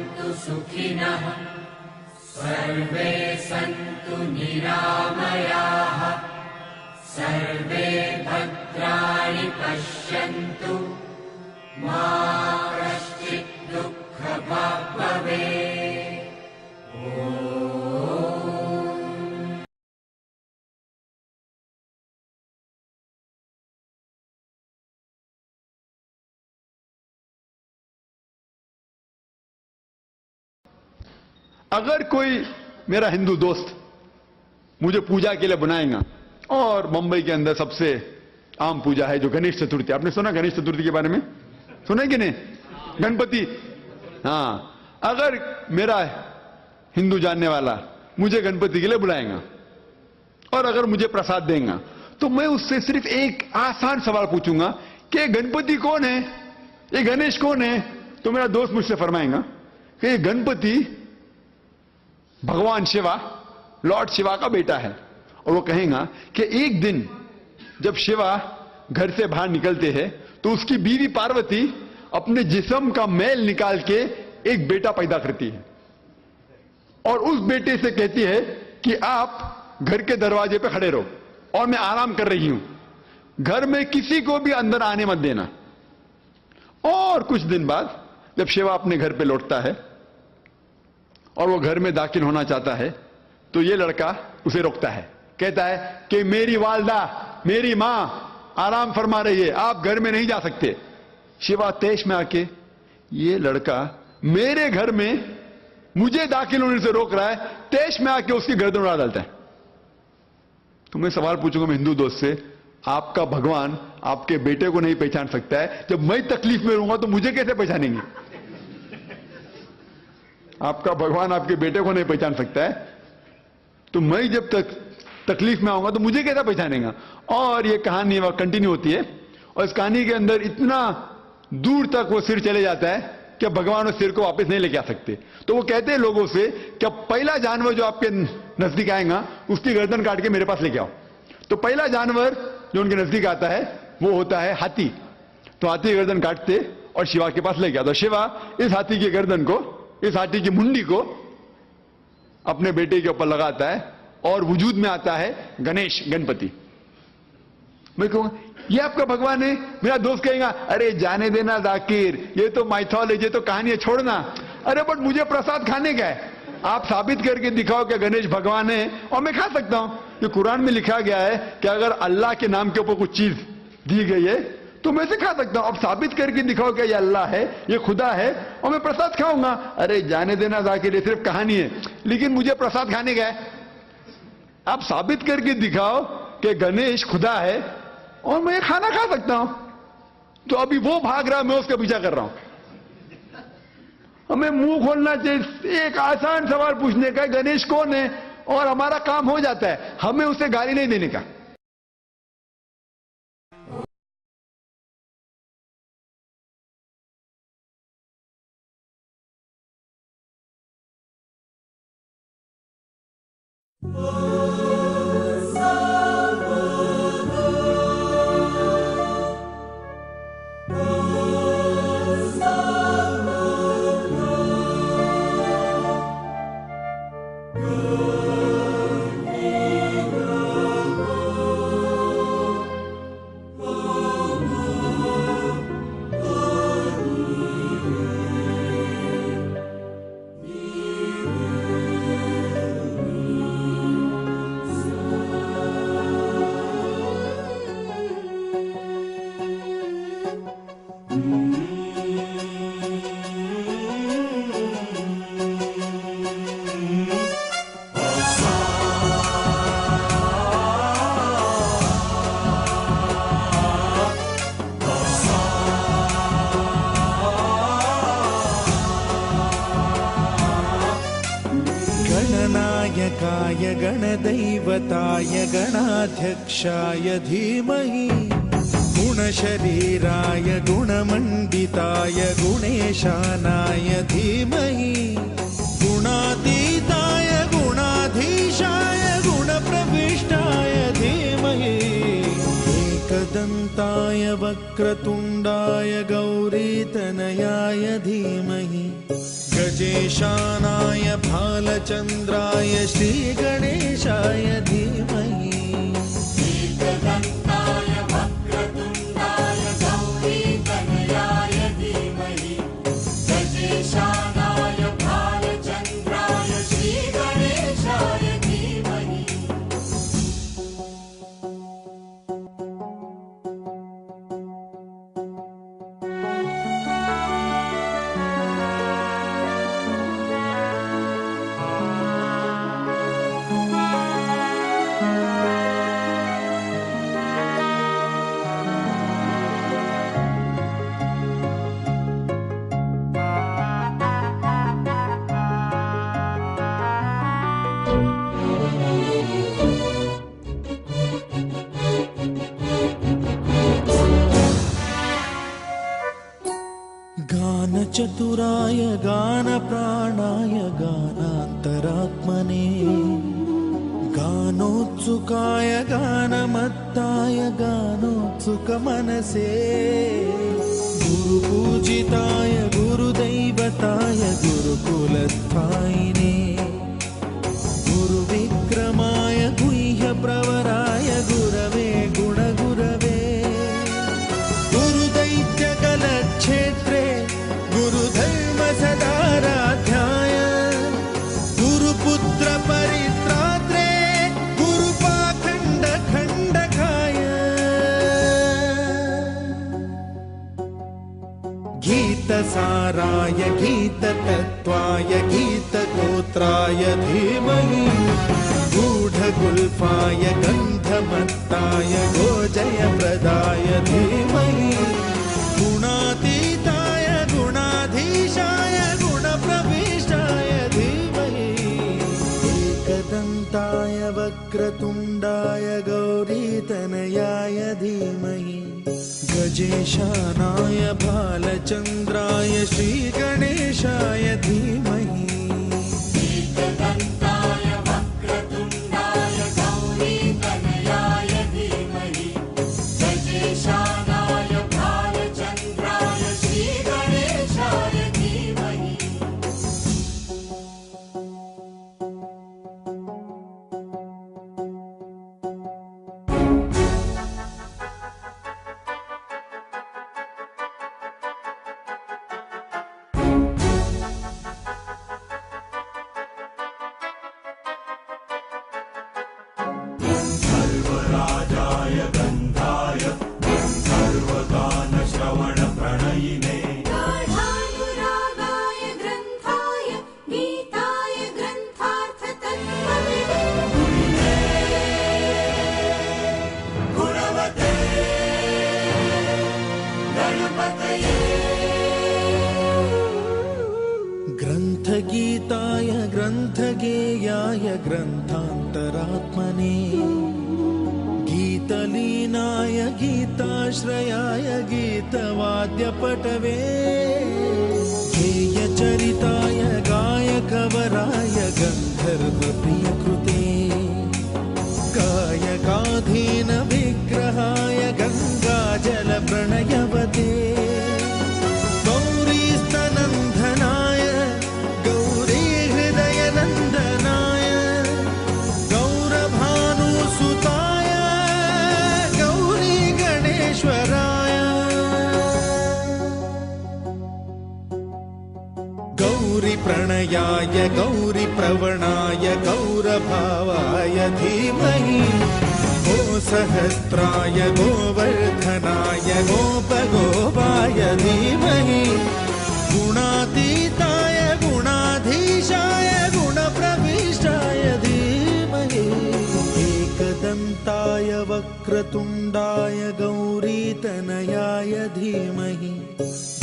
भवन्तु सुखिनः, सर्वे सन्तु निरामयाः, सर्वे भद्राणि पश्यन्तु, मा कश्चित् दुःखभाग् भवेत्। अगर कोई मेरा हिंदू दोस्त मुझे पूजा के लिए बुलाएगा, और मुंबई के अंदर सबसे आम पूजा है जो गणेश चतुर्थी, आपने सुना गणेश चतुर्थी के बारे में? सुना कि नहीं? गणपति। हाँ, अगर मेरा हिंदू जानने वाला मुझे गणपति के लिए बुलाएगा और अगर मुझे प्रसाद देगा, तो मैं उससे सिर्फ एक आसान सवाल पूछूंगा कि गणपति कौन है, ये गणेश कौन है? तो मेरा दोस्त मुझसे फरमाएगा कि ये गणपति भगवान शिवा, लॉर्ड शिवा का बेटा है। और वो कहेगा कि एक दिन जब शिवा घर से बाहर निकलते हैं तो उसकी बीवी पार्वती अपने जिस्म का मैल निकाल के एक बेटा पैदा करती है और उस बेटे से कहती है कि आप घर के दरवाजे पे खड़े रहो और मैं आराम कर रही हूं, घर में किसी को भी अंदर आने मत देना। और कुछ दिन बाद जब शिवा अपने घर पे लौटता है और वो घर में दाखिल होना चाहता है तो ये लड़का उसे रोकता है, कहता है कि मेरी वालदा, मेरी मां आराम फरमा रही है, आप घर में नहीं जा सकते। शिवा तेश में आके, ये लड़का मेरे घर में मुझे दाखिल होने से रोक रहा है, तेश में आके उसकी गर्दन उड़ा डालता है। तो मैं सवाल पूछूंगा मैं हिंदू दोस्त से, आपका भगवान आपके बेटे को नहीं पहचान सकता है, जब मैं तकलीफ में रहूंगा तो मुझे कैसे पहचानेंगे? आपका भगवान आपके बेटे को नहीं पहचान सकता है, तो मैं जब तक तकलीफ में आऊंगा तो मुझे कैसा पहचानेगा? और ये कहानी वह कंटिन्यू होती है और इस कहानी के अंदर इतना दूर तक वो सिर चले जाता है कि भगवान उस सिर को वापस नहीं लेके आ सकते। तो वो कहते हैं लोगों से कि पहला जानवर जो आपके नजदीक आएगा उसकी गर्दन काट के मेरे पास लेके आओ। तो पहला जानवर जो उनके नजदीक आता है वो होता है हाथी। तो हाथी की गर्दन काटते और शिवा के पास लेके आता। शिवा इस हाथी की गर्दन को, इस हाथी की मुंडी को अपने बेटे के ऊपर लगाता है और वजूद में आता है गणेश, गणपति। मैं कहूंगा ये आपका भगवान है? मेरा दोस्त कहेगा अरे जाने देना जाकिर, ये तो माइथोलॉजी, ये तो कहानी है, छोड़ना। अरे बट मुझे प्रसाद खाने का है, आप साबित करके दिखाओ कि गणेश भगवान है और मैं खा सकता हूं। ये कुरान में लिखा गया है कि अगर अल्लाह के नाम के ऊपर कुछ चीज दी गई है तो मैं इसे खा सकता हूं। अब साबित करके दिखाओ कि ये अल्लाह है, ये खुदा है और मैं प्रसाद खाऊंगा। अरे जाने देना जाकिर, ये सिर्फ कहानी है, लेकिन मुझे प्रसाद खाने का है। आप साबित करके दिखाओ कि गणेश खुदा है और मैं खाना खा सकता हूं। तो अभी वो भाग रहा है, मैं उसका पीछा कर रहा हूं। हमें मुंह खोलना चाहिए, एक आसान सवाल पूछने का, गणेश कौन है, और हमारा काम हो जाता है। हमें उसे गाली नहीं देने का। गणनायकाय गणदैवताय गणाध्यक्षाय धीमहि गुणशरीराय गुणमण्डिताय गुणेशानाय धीमहि गुणातीताय गुणाधीशाय गुणप्रविष्टाय धीमहि एकदन्ताय वक्रतुण्डाय गौरीतनयाय धीमहि गजे गजेशानाय भालचन्द्राय श्रीगणेशाय धीमहि एकदन्ताय वक्रतुण्डाय गौरीतनयाय धीमहि गजेशानाय भालचन्द्राय श्रीगणेशाय धीमहि गानचतुराय गानप्राणाय गानान्तरात्मने गानोत्सुकाय गानमत्ताय गानोत्सुकमनसे गुरुपूजिताय गुरुदैवताय गुरुकुलस्थायिने गुरुविक्रमाय गुह्यप्रवराय गुरवे गुणगुरवे गुरुदैत्यकलक्षेत्रे गुरुधर्म सदाराध्याय गुरुपुत्र परित्रात्रे गुरुपाखण्ड खण्डकाय गीतसाराय गीततत्त्वाय गीतगोत्राय धीमहि गूढगुल्फाय गन्धमत्ताय गोजयप्रदाय धीमहि गुणातीताय गुणाधीशाय गुणप्रविष्टाय धीमहि एकदन्ताय वक्रतुण्डाय गौरीतनयाय धीमहि गजेशानाय भालचन्द्राय श्रीगणेशाय धीमहि एकदन्ताय वक्रतुण्डाय गौरीतनयाय धीमहि गजेशानाय भालचन्द्राय श्रीगणेशाय धीमहि गाढानुरागाय ग्रन्थाय गीताय ग्रन्थार्थतत्त्वविदे गुणवते गणपतये ग्रन्थगीताय ग्रन्थगेयाय ग्रन्थान्तरात्मने गीतलीनाय गीताश्रयाय गीतवाद्यपटवे गेयचरिताय गायकवराय गन्धर्वप्रियकृते गायकाधीन विग्रहाय गङ्गाजलप्रणयवते गौरीस्तनन्दनाय गौरीहृदयनन्दनाय गौरभानुसुताय गौरीगणेश्वराय गौरीप्रणयाय गौरीप्रवणाय गौरभावाय धीमहि गोसहस्राय गोवर्धनाय गोपगोपाय धीमहि गुणातीताय गुणाधीशाय गुणप्रविष्टाय धीमहि एकदन्ताय वक्रतुण्डाय गौरीतनयाय धीमहि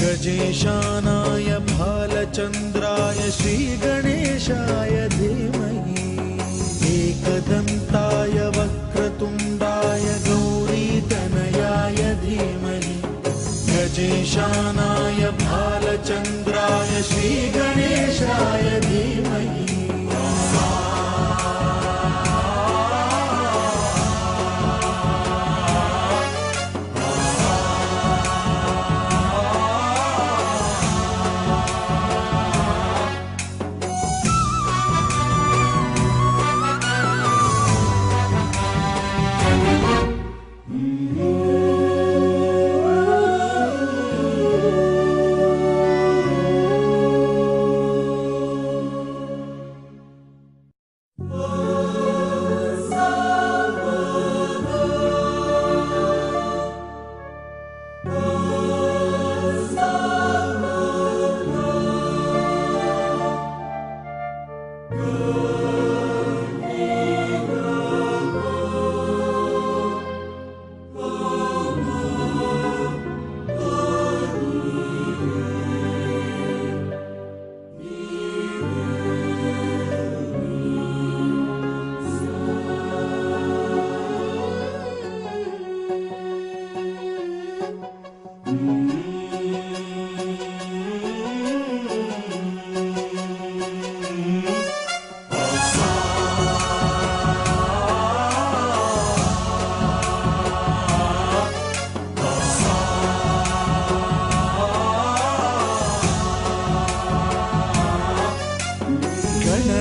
गजेशानाय भालचन्द्राय श्रीगणेशाय धीमहि एकदन्ताय वक्रतुण्डाय गौरीतनयाय धीमहि गजेशानाय भालचन्द्राय श्रीगणेशाय धीमहि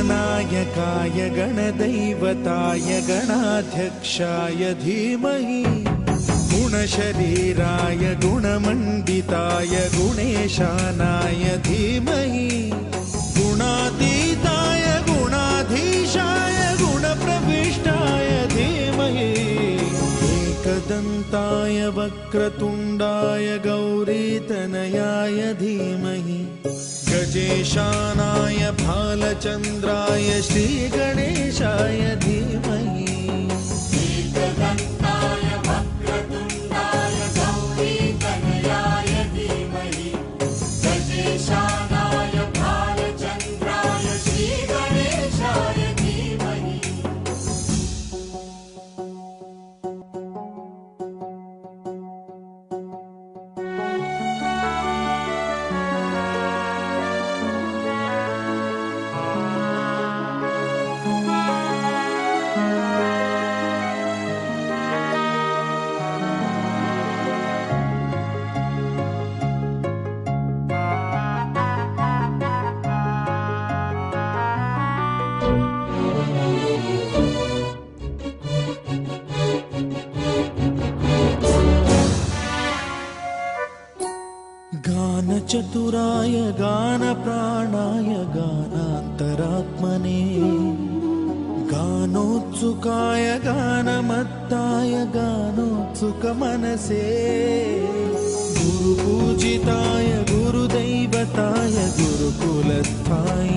गणनायकाय गणदैवताय गणाध्यक्षाय धीमहि गुणशरीराय गुणमण्डिताय गुणेशानाय धीमहि गुणातीताय गुणाधीशाय गुणप्रविष्टाय धीमहि एकदन्ताय वक्रतुण्डाय गौरीतनयाय धीमहि गजेशानाय भालचन्द्राय श्रीगणेशाय धीमहि एकदन्ताय वक्रतुण्डाय गौरीतनयाय धीमहि गजेशानाय भालचन्द्राय श्रीगणेशाय धीमहि गानचतुराय गानप्राणाय गानान्तरात्मने गानोत्सुकाय गानमत्ताय गानोत्सुकमनसे गुरुपूजिताय गुरुदैवताय गुरुकुलस्थाय